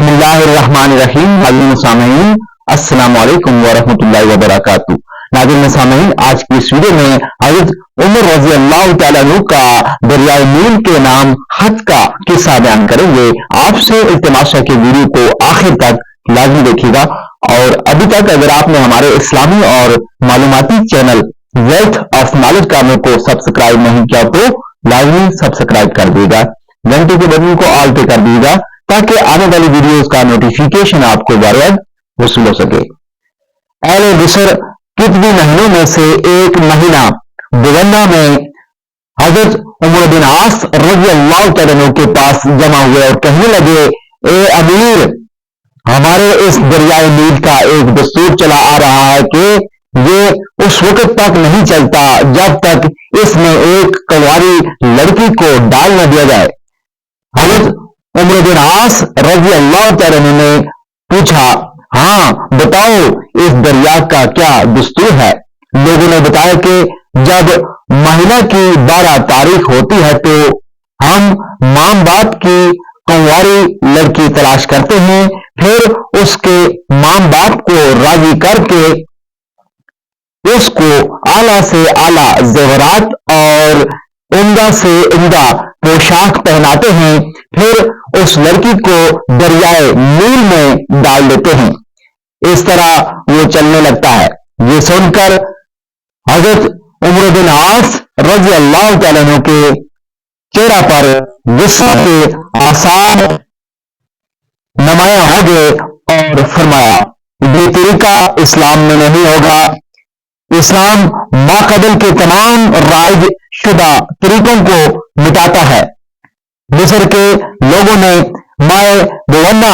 بسم اللہ الرحمن الرحیم۔ ناظرین سامعین السلام علیکم ورحمۃ اللہ وبرکاتہ۔ ناظرین سامعین، آج کی اس ویڈیو میں حضرت عمر رضی اللہ تعالیٰ عنہ کا دریائے نیل کے نام خط کا قصہ بیان کریں گے۔ آپ سے التماس ہے کہ ویڈیو کو آخر تک لازمی دیکھیے گا، اور ابھی تک اگر آپ نے ہمارے اسلامی اور معلوماتی channel wealth of knowledge corner کو سبسکرائب نہیں کیا تو لازمی سبسکرائب کر دیے گا، گھنٹے کے بٹن کو آل پہ کر دیے گا تاکہ آنے والی ویڈیوز کا نوٹیفیکیشن آپ کو بار بار وصول ہو سکے۔ اہل مصر کتنے مہینوں میں سے ایک مہینہ بغنا میں حضرت عمر بن عاص رضی اللہ تعالیٰ عنہ کے پاس جمع ہوئے اور کہنے لگے، اے امیر، ہمارے اس دریائے نیل کا ایک دستور چلا آ رہا ہے کہ یہ اس وقت تک نہیں چلتا جب تک اس میں ایک کنواری لڑکی کو ڈال نہ دیا جائے۔ حضرت عمر بن عاص رضی اللہ تعالیٰ عنہ نے پوچھا، ہاں بتاؤ اس دریا کا کیا دستور ہے؟ لوگوں نے بتایا کہ جب مہینہ کی 12 تاریخ ہوتی ہے تو ہم ماں باپ کی کنواری لڑکی تلاش کرتے ہیں، پھر اس کے ماں باپ کو راضی کر کے اس کو اعلیٰ سے اعلیٰ زیورات اور عمدہ سے عمدہ پوشاک پہناتے ہیں، پھر اس لڑکی کو دریائے نیل میں ڈال دیتے ہیں۔ اس طرح وہ چلنے لگتا ہے۔ یہ سن کر حضرت عمر بن عاص رضی اللہ تعالیٰ عنہ کے چہرہ پر غصہ کے آثار نمایاں ہو گئے اور فرمایا، یہ طریقہ اسلام میں نہیں ہوگا۔ اسلام ماقبل کے تمام رائج شدہ طریقوں کو مٹاتا ہے۔ مصر کے لوگوں نے مائے بغنا،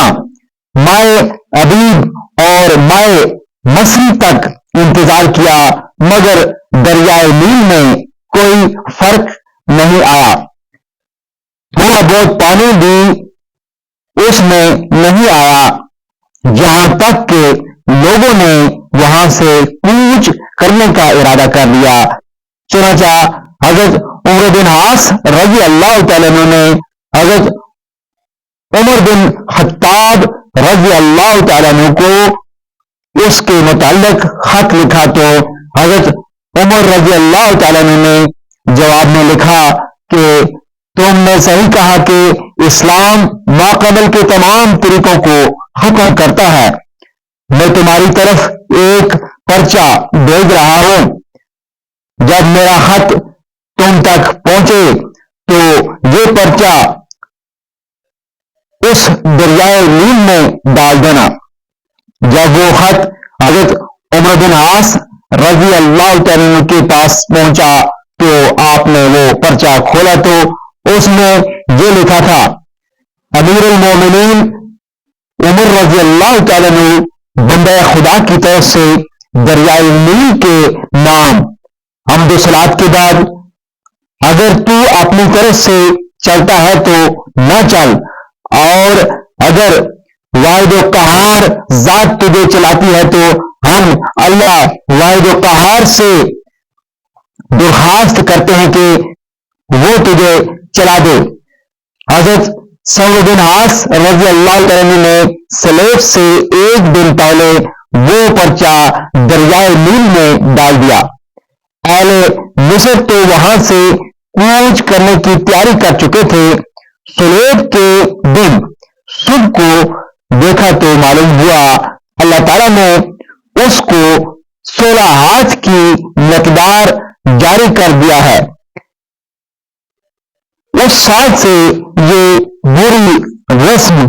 مائے ابیب اور مائے مصری تک انتظار کیا، مگر دریائے نیل میں کوئی فرق نہیں آیا۔ تھوڑا بہت پانی بھی اس میں نہیں آیا، یہاں تک کہ لوگوں نے وہاں سے کوچ کرنے کا ارادہ کر لیا۔ چنانچہ حضرت عمر بن عاص رضی اللہ تعالیٰ عنہ نے حضرت عمر بن خطاب رضی اللہ تعالیٰ عنہ کو اس کے متعلق خط لکھا تو حضرت عمر رضی اللہ تعالیٰ عنہ نے جواب میں لکھا کہ تم نے صحیح کہا کہ اسلام ماقبل کے تمام طریقوں کو ختم کرتا ہے۔ میں تمہاری طرف ایک پرچہ بھیج رہا ہوں، جب میرا خط تم تک پہنچے تو یہ پرچہ اس دریائے نیل میں ڈال دینا۔ جب وہ خط حضرت عمر بن عاص رضی اللہ تعالیٰ عنہ کے پاس پہنچا تو آپ نے وہ پرچہ کھولا تو اس میں یہ لکھا تھا، امیر المومنین عمر رضی اللہ تعالیٰ عنہ بندہ خدا کی طرف سے دریائے نیل کے نام حمد و صلات کے بعد، اگر تو اپنی طرف سے چلتا ہے تو نہ چل، اور اگر واحد و قہار ذات تجھے چلاتی ہے تو ہم اللہ واحد و قہار سے درخواست کرتے ہیں کہ وہ تجھے چلا دے۔ حضرت سعد بن عاص رضی اللہ تعالیٰ نے سلیف سے ایک دن پہلے وہ پرچہ دریائے نیل میں ڈال دیا۔ اہل مصر تو وہاں سے کوچ کرنے کی تیاری کر چکے تھے۔ سلیف کے دن صبح کو دیکھا تو معلوم ہوا اللہ تعالیٰ نے اس کو 16 ہاتھ کی مقدار جاری کر دیا ہے۔ اس سال سے یہ بری رسم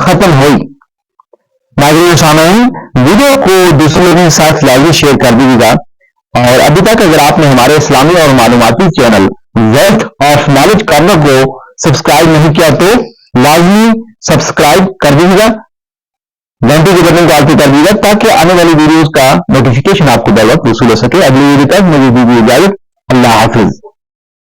ختم ہوئی۔ ناظرین سامعین، ویڈیو کو دوسرے لوگوں کے ساتھ لازمی شیئر کر دیجیے گا، اور ابھی تک اگر آپ نے ہمارے اسلامی اور معلوماتی channel wealth of knowledge corner کو سبسکرائب نہیں کیا تو لازمی سبسکرائب کر دیجیے گا، گھنٹے کے بٹن کو آل پہ کر دیجیے گا تاکہ آنے والی ویڈیوز کا نوٹیفیکیشن آپ کو بر وقت وصول ہو سکے۔ اگلی ویڈیو تک مجھے دیجیے اجازت، اللہ حافظ۔